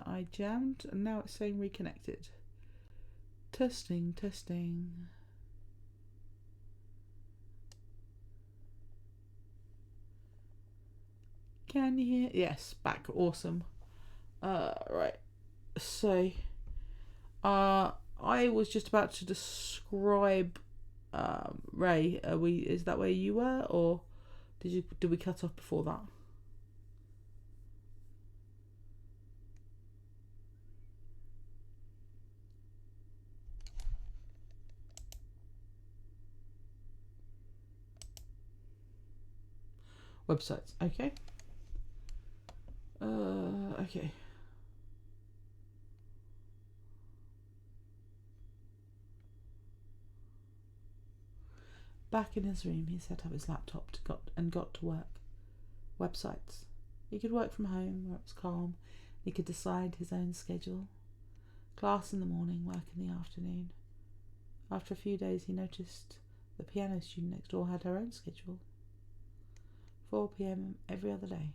that I jammed, and now it's saying reconnected. Testing. Can you hear? Yes, back. Awesome. Right. So, I was just about to describe Ray. Is that where you were, or did we cut off before that? Websites. Okay. Okay. Back in his room, he set up his laptop and got to work. Websites. He could work from home where it was calm. He could decide his own schedule. Class in the morning, work in the afternoon. After a few days, he noticed the piano student next door had her own schedule. 4 p.m. every other day.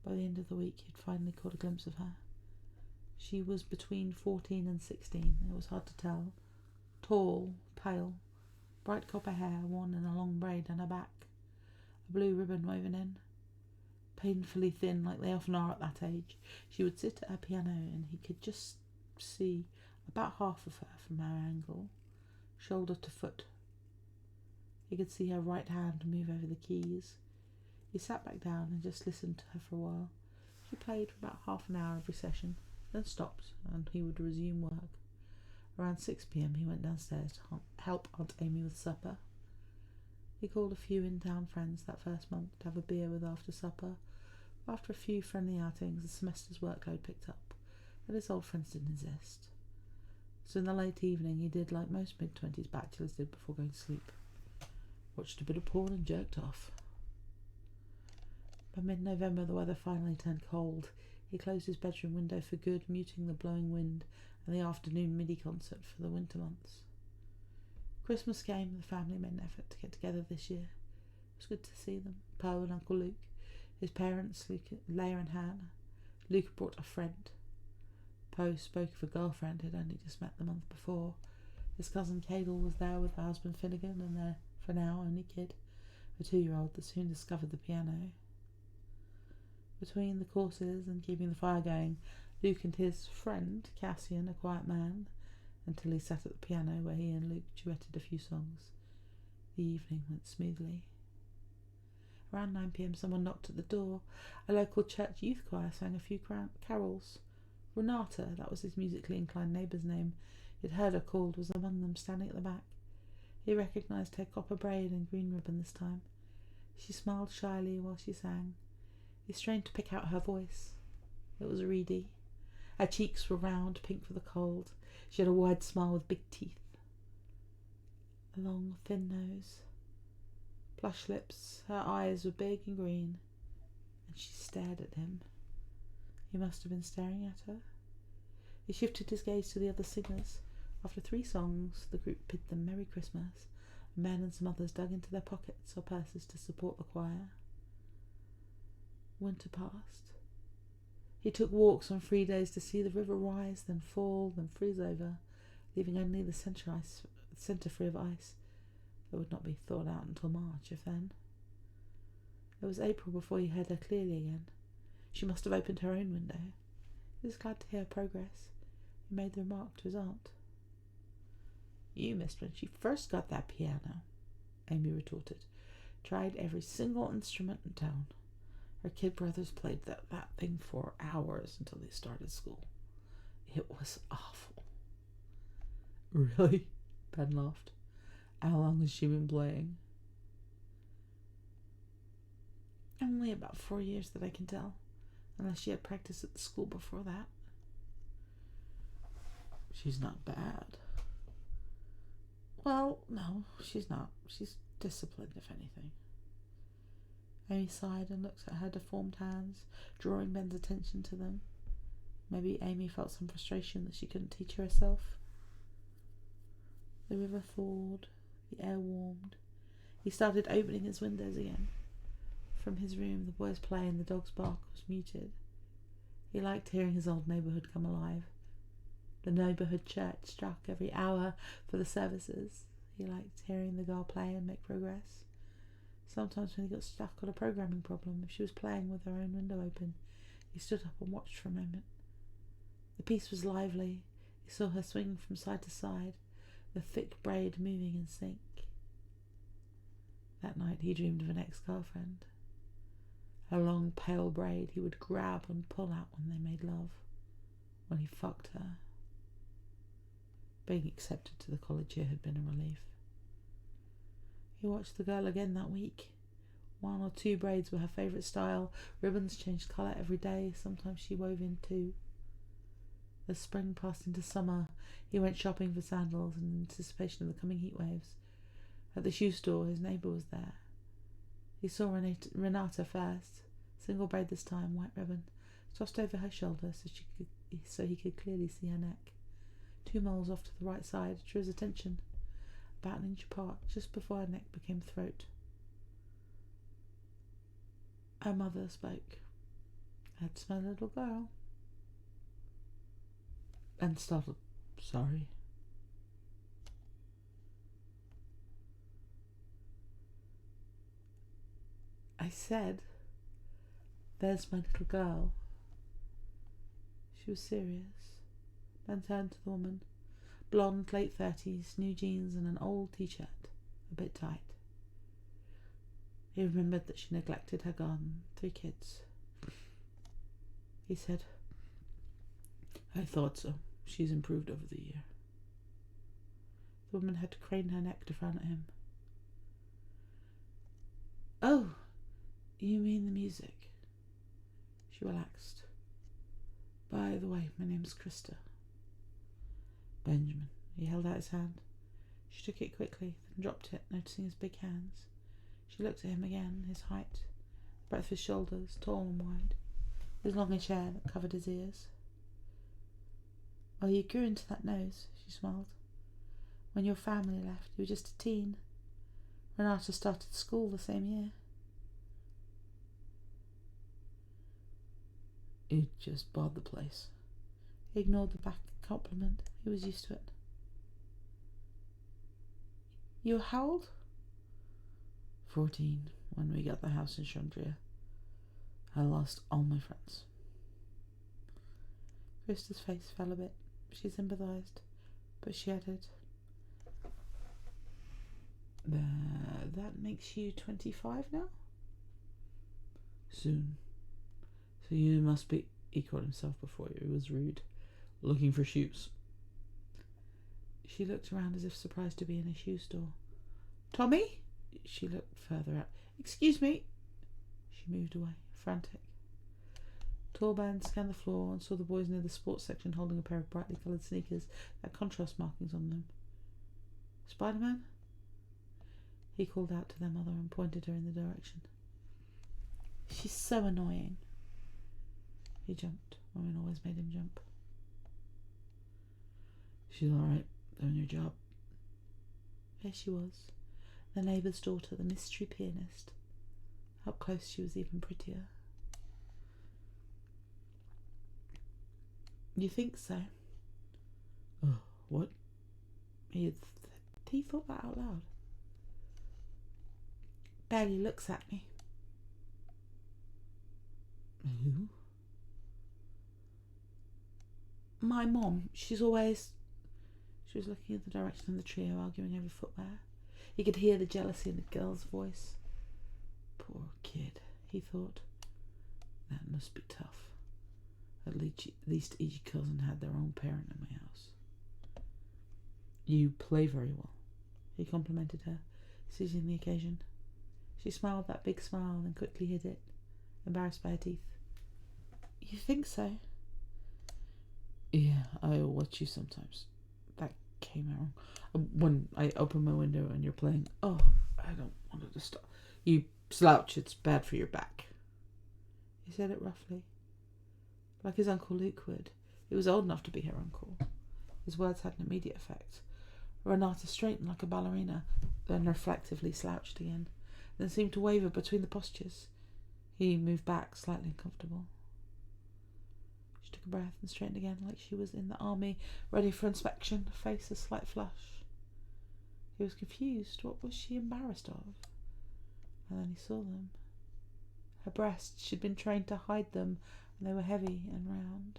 By the end of the week, he'd finally caught a glimpse of her. She was between 14 and 16. It was hard to tell. Tall, pale, bright copper hair worn in a long braid on her back, a blue ribbon woven in. Painfully thin, like they often are at that age, she would sit at her piano and he could just see about half of her from her angle, shoulder to foot. He could see her right hand move over the keys. He sat back down and just listened to her for a while. She played for about half an hour every session, then stopped, and he would resume work. Around 6 p.m. he went downstairs to help Aunt Amy with supper. He called a few in-town friends that first month to have a beer with after supper. After a few friendly outings, the semester's workload picked up, and his old friends didn't exist. So in the late evening, he did like most mid-20s bachelors did before going to sleep. Watched a bit of porn and jerked off. By mid-November, the weather finally turned cold. He closed his bedroom window for good, muting the blowing wind and the afternoon MIDI concert for the winter months. Christmas came, and the family made an effort to get together this year. It was good to see them, Poe and Uncle Luke, his parents, Leia and Hannah. Luke brought a friend. Poe spoke of a girlfriend he'd only just met the month before. His cousin Cadel was there with her husband Finnegan and their, for now, only kid, a 2-year-old that soon discovered the piano. Between the courses and keeping the fire going, Luke and his friend, Cassian, a quiet man, until he sat at the piano where he and Luke duetted a few songs. The evening went smoothly. Around 9 p.m. someone knocked at the door. A local church youth choir sang a few carols. Renata, that was his musically inclined neighbour's name, he'd heard her called, was among them, standing at the back. He recognised her copper braid and green ribbon this time. She smiled shyly while she sang. He strained to pick out her voice. It was reedy. Her cheeks were round, pink for the cold. She had a wide smile with big teeth. A long, thin nose. Plush lips. Her eyes were big and green. And she stared at him. He must have been staring at her. He shifted his gaze to the other singers. After 3 songs, the group bid them Merry Christmas. Men and some others dug into their pockets or purses to support the choir. Winter passed. He took walks on free days to see the river rise, then fall, then freeze over, leaving only the centre free of ice that would not be thawed out until March, if then. It was April before he heard her clearly again. She must have opened her own window. He was glad to hear her progress. He made the remark to his aunt. "You missed when she first got that piano," Amy retorted. "Tried every single instrument in town. Her kid brothers played that thing for hours until they started school. It was awful." "Really?" Ben laughed. "How long has she been playing?" "Only about 4 years that I can tell, unless she had practice at the school before that." "She's not bad." "Well, no, she's not. She's disciplined, if anything." Amy sighed and looked at her deformed hands, drawing Ben's attention to them. Maybe Amy felt some frustration that she couldn't teach her herself. The river thawed, the air warmed. He started opening his windows again. From his room, the boys' play and the dog's bark was muted. He liked hearing his old neighbourhood come alive. The neighbourhood church struck every hour for the services. He liked hearing the girl play and make progress. Sometimes when he got stuck on a programming problem, if she was playing with her own window open, he stood up and watched for a moment. The piece was lively. He saw her swing from side to side, the thick braid moving in sync. That night he dreamed of an ex-girlfriend. A long pale braid he would grab and pull out when they made love, when he fucked her. Being accepted to the college here had been a relief. He watched the girl again that week. 1 or 2 braids were her favourite style. Ribbons changed colour every day. Sometimes she wove in 2. As spring passed into summer, he went shopping for sandals in anticipation of the coming heat waves. At the shoe store, his neighbour was there. He saw Renata first. Single braid this time, white ribbon, tossed over her shoulder so he could clearly see her neck. 2 moles off to the right side drew his attention, about 1 inch apart, just before her neck became throat. Her mother spoke. "That's my little girl." And startled, "Sorry." "I said, there's my little girl." She was serious. Ben turned to the woman. Blonde, late 30s, new jeans and an old t-shirt, a bit tight. He remembered that she neglected her garden, 3 kids. He said, "I thought so. She's improved over the year." The woman had to crane her neck to frown at him. "Oh, you mean the music?" She relaxed. "By the way, my name's Krista." "Benjamin." He held out his hand. She took it quickly, then dropped it, noticing his big hands. She looked at him again, his height, the breadth of his shoulders, tall and wide, his longish hair that covered his ears. "Well, you grew into that nose," she smiled. "When your family left, you were just a teen. Renata started school the same year." "It just bought the place." He ignored the back compliment. He was used to it. "You were how old?" 14, when we got the house in Chandria. I lost all my friends. Krista's face fell a bit. She sympathised, but she added, "That makes you 25 now?" "Soon. So you must be..." He caught himself before it was rude. "Looking for shoes." She looked around as if surprised to be in a shoe store. "Tommy?" She looked further out. "Excuse me." She moved away, frantic. Tall Ben scanned the floor and saw the boys near the sports section holding a pair of brightly coloured sneakers that had contrast markings on them. "Spider-Man?" He called out to their mother and pointed her in the direction. "She's so annoying." He jumped. Women always made him jump. "She's all right, doing her job." There she was, the neighbour's daughter, the mystery pianist. Up close she was even prettier. "You think so?" "Oh, what?" He thought that out loud. "Barely looks at me." "Who?" "My mom. She was looking at the direction of the trio arguing over footwear. He could hear the jealousy in the girl's voice. Poor kid, he thought. That must be tough. At least each cousin had their own parent in my house. "You play very well," he complimented her, seizing the occasion. She smiled that big smile and quickly hid it, embarrassed by her teeth. "You think so?" "Yeah, I watch you sometimes." That came out wrong. "When I open my window and you're playing, oh, I don't want it to stop. You slouch, it's bad for your back." He said it roughly, like his Uncle Luke would. He was old enough to be her uncle. His words had an immediate effect. Renata straightened like a ballerina, then reflectively slouched again, then seemed to waver between the postures. He moved back, slightly uncomfortable. She took a breath and straightened again like she was in the army, ready for inspection, face a slight flush. He was confused. What was she embarrassed of? And then he saw them. Her breasts, she'd been trained to hide them, and they were heavy and round.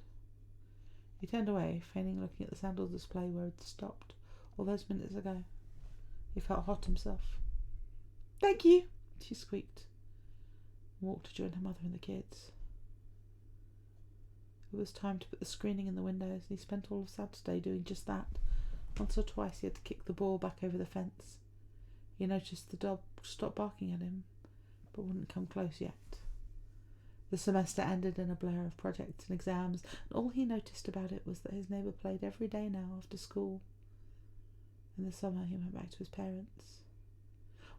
He turned away, feigning looking at the sandal display where it had stopped all those minutes ago. He felt hot himself. "Thank you," she squeaked, and walked to join her mother and the kids. It was time to put the screening in the windows, and he spent all of Saturday doing just that. Once or twice he had to kick the ball back over the fence. He noticed the dog stopped barking at him, but wouldn't come close yet. The semester ended in a blur of projects and exams, and all he noticed about it was that his neighbour played every day now after school. In the summer he went back to his parents.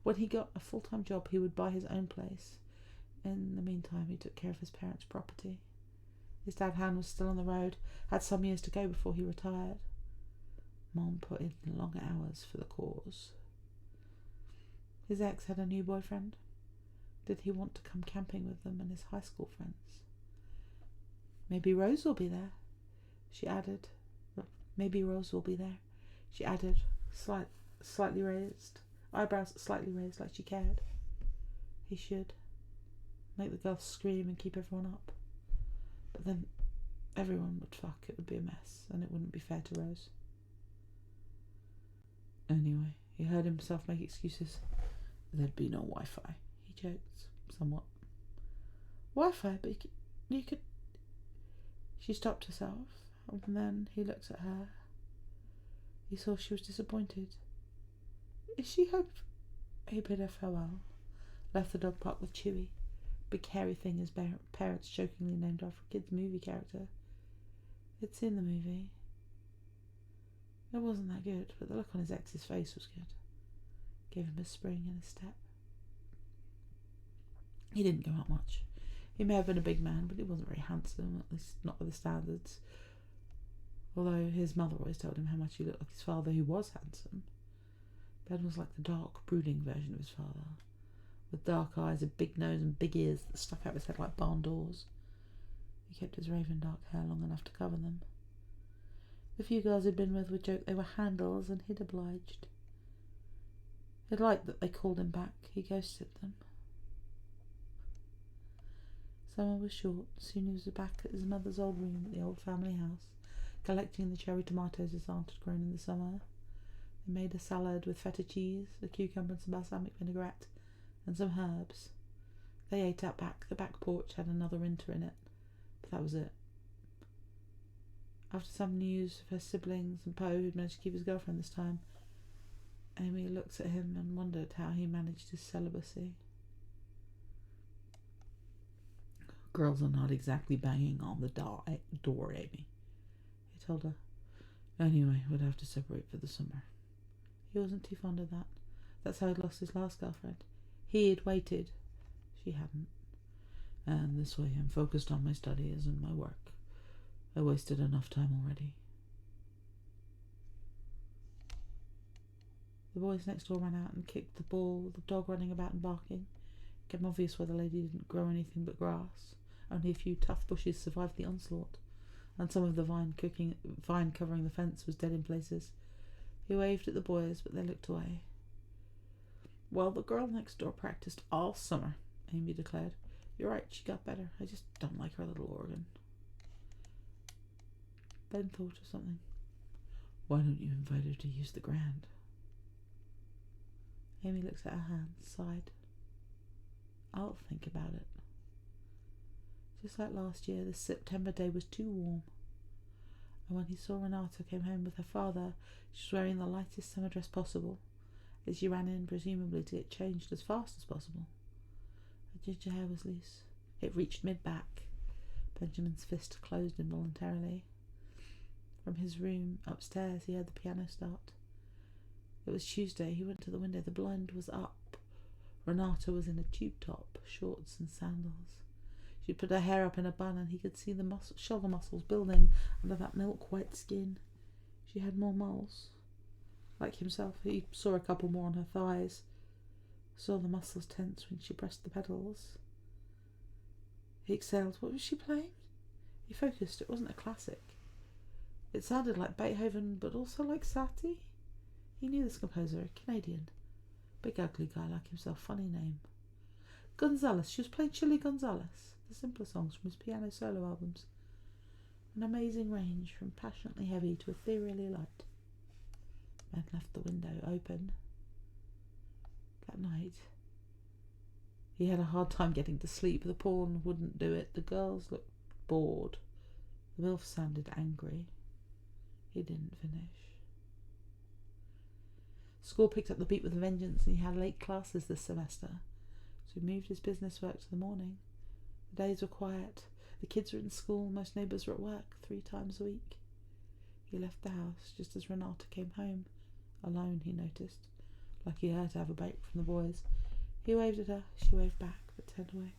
When he got a full-time job he would buy his own place. In the meantime he took care of his parents' property. His dad Han was still on the road, had some years to go before he retired. Mom put in long hours for the cause. His ex had a new boyfriend. Did he want to come camping with them and his high school friends? "Maybe Rose will be there," she added. "Maybe Rose will be there," she added, slightly raised, eyebrows slightly raised like she cared. He should. Make the girls scream and keep everyone up. But then everyone would fuck. It would be a mess, and it wouldn't be fair to Rose. Anyway, he heard himself make excuses. There'd be no Wi-Fi. He joked, somewhat. Wi-Fi? But you could... She stopped herself, and then he looked at her. He saw she was disappointed. Is she home? He bid her farewell, left the dog park with Chewy, big hairy thing his parents jokingly named after a kid's movie character. They'd seen the movie. It wasn't that good, but the look on his ex's face was good. Gave him a spring in his step. He didn't go out much. He may have been a big man, but he wasn't very handsome, at least not by the standards. Although his mother always told him how much he looked like his father, who was handsome. Ben was like the dark, brooding version of his father, with dark eyes, a big nose and big ears that stuck out of his head like barn doors. He kept his raven dark hair long enough to cover them. The few girls he'd been with would joke they were handles, and he'd obliged. He'd liked that they called him back. He ghosted them. Summer was short. Soon he was back at his mother's old room at the old family house, collecting the cherry tomatoes his aunt had grown in the summer. They made a salad with feta cheese, a cucumber and some balsamic vinaigrette, and some herbs. They ate out back. The back porch had another winter in it, but that was it. After some news of her siblings and Poe, who'd managed to keep his girlfriend this time, Amy looked at him and wondered how he managed his celibacy. Girls are not exactly banging on the door, Amy, he told her. Anyway, we'd have to separate for the summer. He wasn't too fond of that. That's how he'd lost his last girlfriend. He'd waited. She hadn't. And this way I'm focused on my studies and my work. I wasted enough time already. The boys next door ran out and kicked the ball, the dog running about and barking. It became obvious why the lady didn't grow anything but grass. Only a few tough bushes survived the onslaught, and some of the vine covering the fence was dead in places. He waved at the boys, but they looked away. Well, the girl next door practiced all summer, Amy declared. You're right, she got better. I just don't like her little organ. Ben thought of something. Why don't you invite her to use the grand? Amy looked at her hands, sighed. I'll think about it. Just like last year, the September day was too warm. And when he saw Renata came home with her father, she was wearing the lightest summer dress possible, as she ran in, presumably to get changed as fast as possible. Her ginger hair was loose. It reached mid-back. Benjamin's fist closed involuntarily. From his room upstairs he heard the piano start. It was Tuesday. He went to the window. The blind was up. Renata was in a tube top, shorts and sandals. She'd put her hair up in a bun, and he could see the shoulder muscles building under that milk-white skin. She had more moles. Like himself, he saw a couple more on her thighs. Saw the muscles tense when she pressed the pedals. He exhaled. What was she playing? He focused. It wasn't a classic. It sounded like Beethoven, but also like Satie. He knew this composer, a Canadian. Big ugly guy like himself, funny name. Gonzalez. She was playing Chili Gonzalez, the simpler songs from his piano solo albums. An amazing range, from passionately heavy to ethereally light. Ben left the window open. That night, he had a hard time getting to sleep. The porn wouldn't do it. The girls looked bored. The MILF sounded angry. He didn't finish. School picked up the beat with a vengeance, and he had late classes this semester, so he moved his business work to the morning. The days were quiet. The kids were in school. Most neighbours were at work 3 times a week. He left the house just as Renata came home. Alone, he noticed. Lucky her to have a break from the boys. He waved at her. She waved back, but turned away.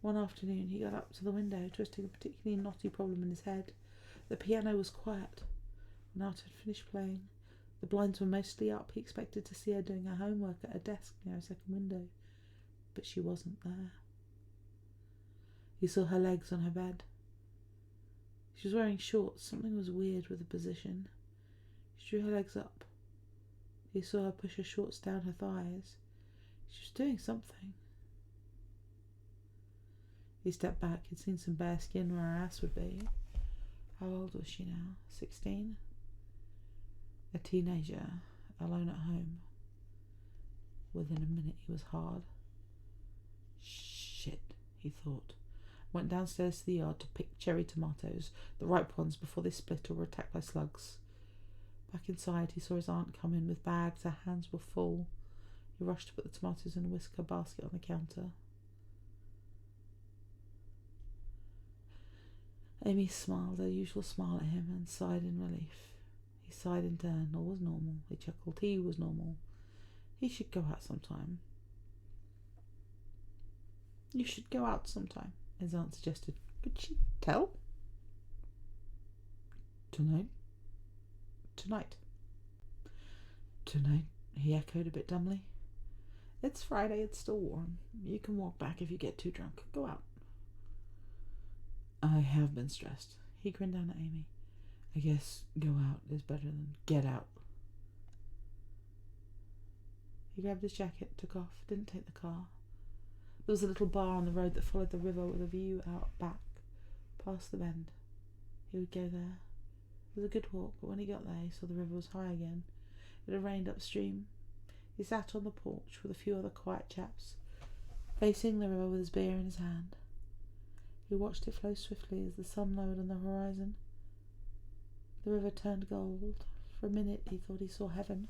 One afternoon, he got up to the window, twisting a particularly knotty problem in his head. The piano was quiet. Renata had finished playing. The blinds were mostly up. He expected to see her doing her homework at a desk near a second window, but she wasn't there. He saw her legs on her bed. She was wearing shorts. Something was weird with the position. She drew her legs up. He saw her push her shorts down her thighs. She was doing something. He stepped back. He'd seen some bare skin where her ass would be. How old was she now? 16? A teenager, alone at home. Within a minute he was hard. Shit, he thought. Went downstairs to the yard to pick cherry tomatoes, the ripe ones, before they split or were attacked by slugs. Back inside, he saw his aunt come in with bags. Her hands were full. He rushed to put the tomatoes in a whisker basket on the counter. Amy smiled her usual smile at him and sighed in relief. He sighed in turn. All was normal. He chuckled. He was normal. He should go out sometime. You should go out sometime, his aunt suggested. Could she tell? Tonight? Tonight, he echoed a bit dumbly. It's Friday, it's still warm. You can walk back if you get too drunk. Go out. I have been stressed. He grinned down at Amy. I guess go out is better than get out. He grabbed his jacket, took off, didn't take the car. There was a little bar on the road that followed the river with a view out back, past the bend. He would go there. It was a good walk, but when he got there, he saw the river was high again. It had rained upstream. He sat on the porch with a few other quiet chaps, facing the river with his beer in his hand. He watched it flow swiftly as the sun lowered on the horizon. The river turned gold. For a minute he thought he saw heaven.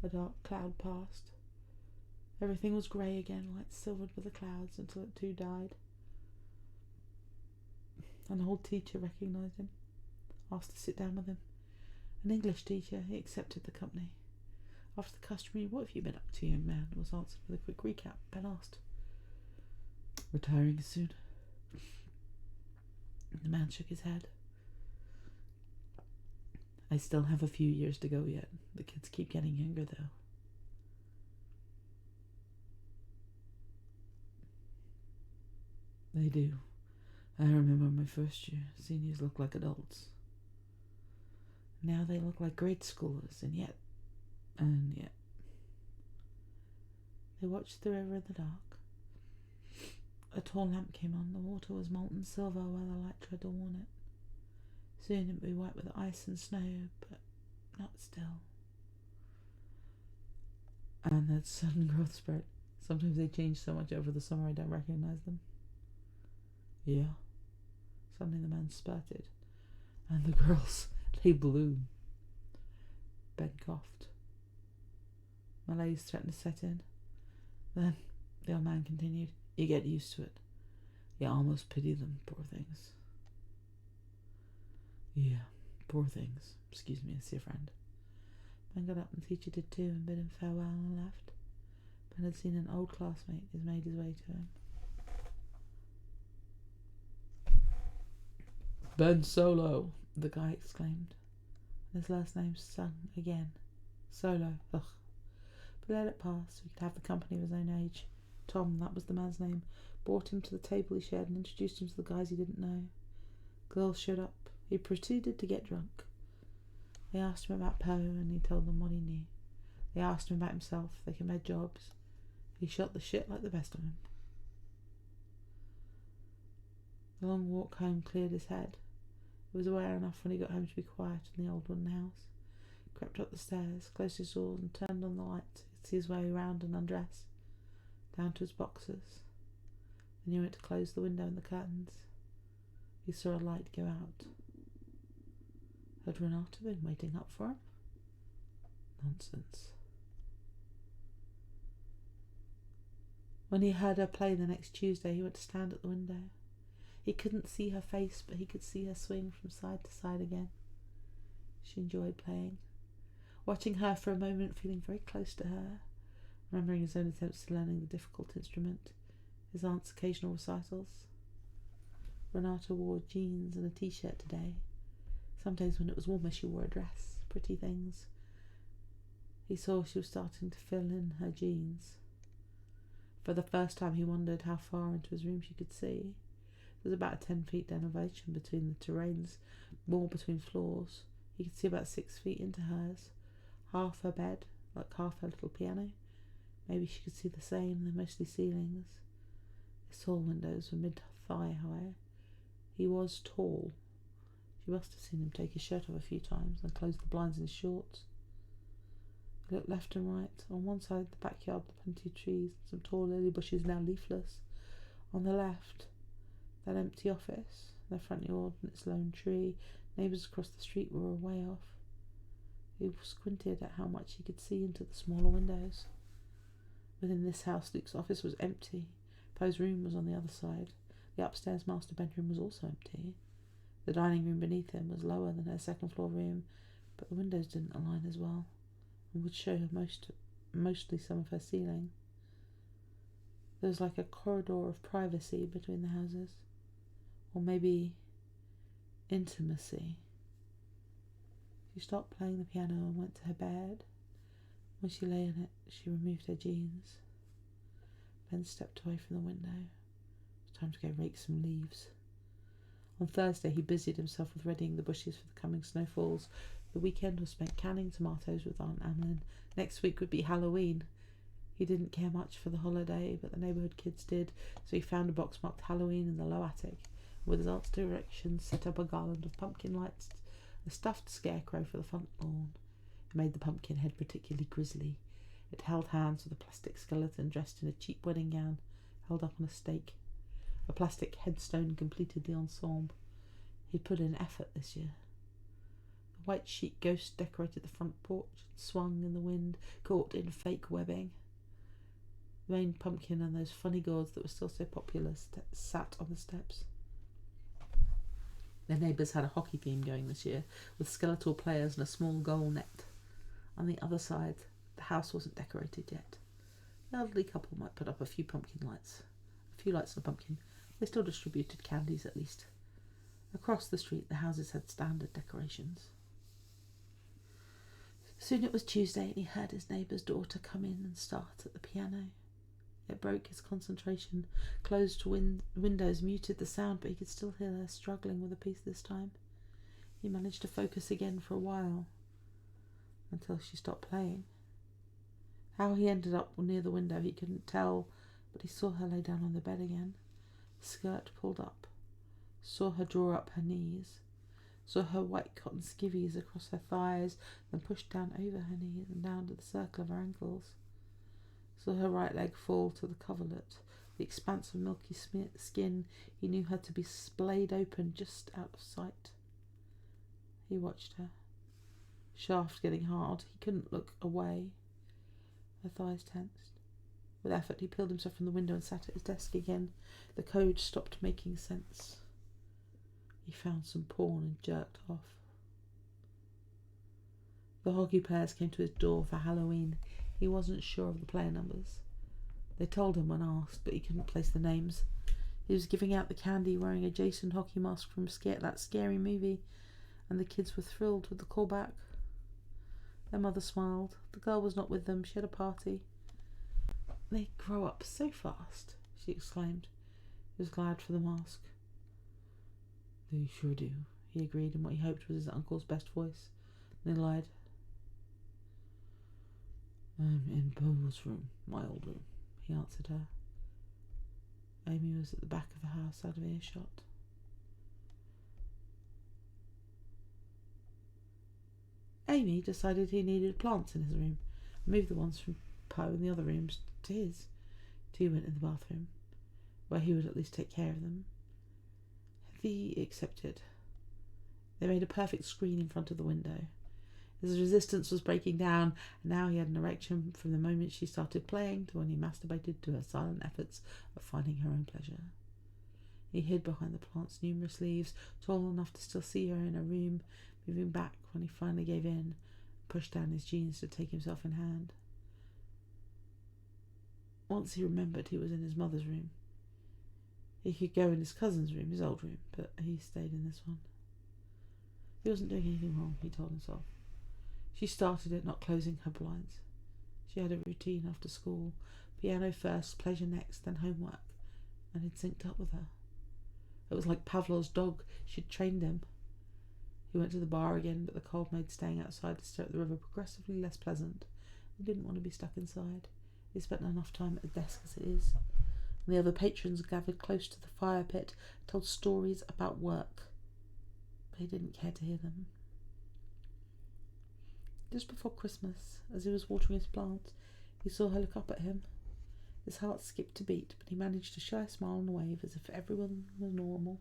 A dark cloud passed. Everything was grey again, light silvered with the clouds, until it too died. An old teacher recognised him, asked to sit down with him. An English teacher. He accepted the company. After the customary, "What have you been up to, young man?" was answered with a quick recap. Ben asked, "Retiring soon?" The man shook his head. "I still have a few years to go yet. The kids keep getting younger, though." They do. I remember my first year. Seniors look like adults. Now they look like grade schoolers, and yet. They watched the river in the dark. A tall lamp came on. The water was molten silver where the light tried to warn it. Soon it would be white with ice and snow, but not still. And that sudden growth spurt. Sometimes they change so much over the summer I don't recognize them. Yeah. Suddenly the man spurted, and the girls, they bloom. Ben coughed. Malaise threatened to set in. Then the old man continued, "You get used to it. You almost pity them, poor things." "Yeah, poor things. Excuse me, I see a friend." Ben got up, and the teacher did too, and bid him farewell and left. Ben had seen an old classmate. He's made his way to him. "Ben Solo," the guy exclaimed, and his last name sung again. Solo, ugh. But let it pass. We could have the company of his own age. Tom, that was the man's name. brought him to the table he shared and introduced him to the guys he didn't know. Girls showed up. He proceeded to get drunk. They asked him about Poe and he told them what he knew. They asked him about himself. They compared jobs. He shot the shit like the best of them. The long walk home cleared his head. He was aware enough when he got home to be quiet in the old wooden house. He crept up the stairs, closed his doors and turned on the lights. He could see his way round and undress, down to his boxers. Then he went to close the window and the curtains. He saw a light go out. Had Renata been waiting up for him? Nonsense. When he heard her play the next Tuesday, he went to stand at the window. He couldn't see her face, but he could see her swing from side to side again. She enjoyed playing. Watching her for a moment, feeling very close to her, remembering his own attempts to learning the difficult instrument, his aunt's occasional recitals. Renata wore jeans and a t-shirt today. Sometimes when it was warmer she wore a dress, pretty things. He saw she was starting to fill in her jeans. For the first time he wondered how far into his room she could see. There was about a 10 feet elevation between the terrains, more between floors. He could see about 6 feet into hers, half her bed, like half her little piano. Maybe she could see the same, they're mostly ceilings. His tall windows were mid-thigh high. He was tall. She must have seen him take his shirt off a few times and close the blinds in his shorts. He looked left and right. On one side, the backyard with plenty of trees, some tall lily bushes now leafless. On the left, that empty office, their front yard and its lone tree. Neighbours across the street were a way off. He squinted at how much he could see into the smaller windows. Within this house, Luke's office was empty. Poe's room was on the other side. The upstairs master bedroom was also empty. The dining room beneath him was lower than her second-floor room, but the windows didn't align as well and would show her mostly some of her ceiling. There was like a corridor of privacy between the houses. Or maybe intimacy. She stopped playing the piano and went to her bed. When she lay in it, she removed her jeans. Ben stepped away from the window. It was time to go rake some leaves. On Thursday, he busied himself with readying the bushes for the coming snowfalls. The weekend was spent canning tomatoes with Aunt Amelin. Next week would be Halloween. He didn't care much for the holiday, but the neighbourhood kids did, so he found a box marked Halloween in the low attic. With his aunt's directions, set up a garland of pumpkin lights, a stuffed scarecrow for the front lawn. It made the pumpkin head particularly grisly. It held hands with a plastic skeleton dressed in a cheap wedding gown, held up on a stake. A plastic headstone completed the ensemble. He'd put in effort this year. The white sheet ghost decorated the front porch and swung in the wind, caught in fake webbing. The main pumpkin and those funny gods that were still so popular sat on the steps. Their neighbours had a hockey game going this year, with skeletal players and a small goal net. On the other side, the house wasn't decorated yet. The elderly couple might put up a few lights on a pumpkin. They still distributed candies, at least. Across the street, the houses had standard decorations. Soon it was Tuesday, and he heard his neighbour's daughter come in and start at the piano. It broke his concentration. Closed windows muted the sound, but he could still hear her struggling with a piece this time. He managed to focus again for a while, until she stopped playing. How he ended up near the window he couldn't tell, but he saw her lay down on the bed again, skirt pulled up, saw her draw up her knees, saw her white cotton skivvies across her thighs, then pushed down over her knees and down to the circle of her ankles. Saw her right leg fall to the coverlet, the expanse of milky skin he knew had to be splayed open just out of sight. He watched her. Shaft getting hard, he couldn't look away. Her thighs tensed. With effort he peeled himself from the window and sat at his desk again. The code stopped making sense. He found some porn and jerked off. The hockey players came to his door for Halloween. He wasn't sure of the player numbers. They told him when asked, but he couldn't place the names. He was giving out the candy wearing a Jason hockey mask from that scary movie, and the kids were thrilled with the callback. Their mother smiled. The girl was not with them. She had a party. "They grow up so fast," she exclaimed. He was glad for the mask. "They sure do," he agreed in what he hoped was his uncle's best voice. Then he lied. "I'm in Paul's room, my old room," he answered her. Amy was at the back of the house, out of earshot. Amy decided he needed plants in his room, and moved the ones from Poe in the other rooms to his. Tea went in the bathroom, where he would at least take care of them. He accepted. They made a perfect screen in front of the window. His resistance was breaking down, and now he had an erection from the moment she started playing to when he masturbated to her silent efforts of finding her own pleasure. He hid behind the plant's numerous leaves, tall enough to still see her in her room, moving back when he finally gave in and pushed down his jeans to take himself in hand. Once he remembered he was in his mother's room. He could go in his cousin's room, his old room, but he stayed in this one. He wasn't doing anything wrong, he told himself. She started it, not closing her blinds. She had a routine after school: piano first, pleasure next, then homework, and it synced up with her. It was like Pavlov's dog. She'd trained him. He went to the bar again, but the cold made staying outside to stare at the river progressively less pleasant. He didn't want to be stuck inside. He spent enough time at the desk as it is. And the other patrons gathered close to the fire pit, told stories about work. But he didn't care to hear them. Just before Christmas, as he was watering his plants, he saw her look up at him. His heart skipped a beat, but he managed a shy smile and wave as if everyone was normal.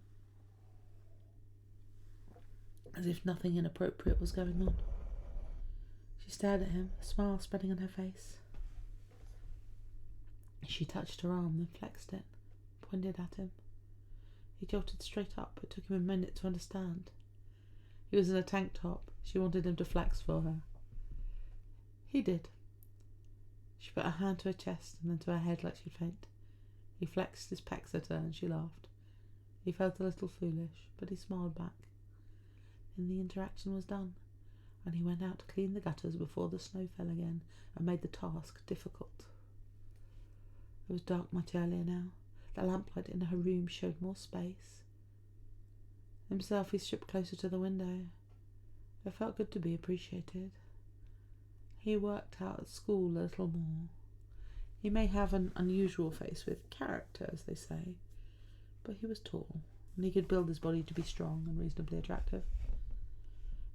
As if nothing inappropriate was going on. She stared at him, a smile spreading on her face. She touched her arm, then flexed it, pointed at him. He jolted straight up. It took him a minute to understand. He was in a tank top. She wanted him to flex for her. He did. She put her hand to her chest and then to her head like she'd faint. He flexed his pecs at her and she laughed. He felt a little foolish, but he smiled back. Then the interaction was done, and he went out to clean the gutters before the snow fell again and made the task difficult. It was dark much earlier now. The lamplight in her room showed more space. Himself, he stripped closer to the window. It felt good to be appreciated. He worked out at school a little more. He may have an unusual face with character, as they say, but he was tall, and he could build his body to be strong and reasonably attractive.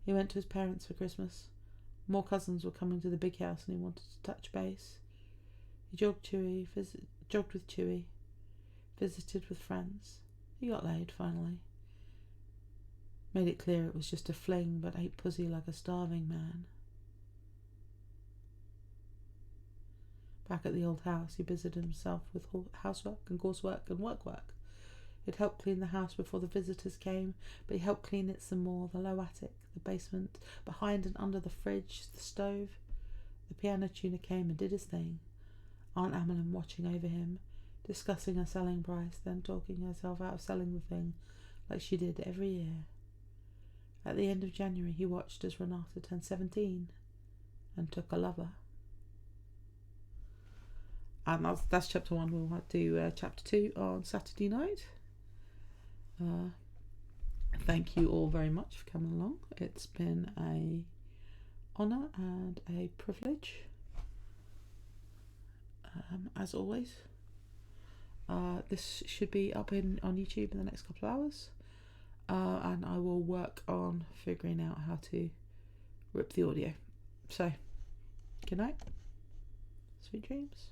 He went to his parents for Christmas. More cousins were coming to the big house, and he wanted to touch base. He jogged with Chewy, visited with friends. He got laid, finally. Made it clear it was just a fling, but ate pussy like a starving man. Back at the old house, he busied himself with housework and coursework and work. He'd helped clean the house before the visitors came, but he helped clean it some more: the low attic, the basement, behind and under the fridge, the stove. The piano tuner came and did his thing. Aunt Amelin watching over him, discussing her selling price, then talking herself out of selling the thing, like she did every year. At the end of January, he watched as Renata turned 17 and took a lover. And that's chapter 1. We'll do chapter 2 on Saturday night. Thank you all very much for coming along. It's been a honour and a privilege, as always. This should be up on YouTube in the next couple of hours, and I will work on figuring out how to rip the audio. So, good night, sweet dreams.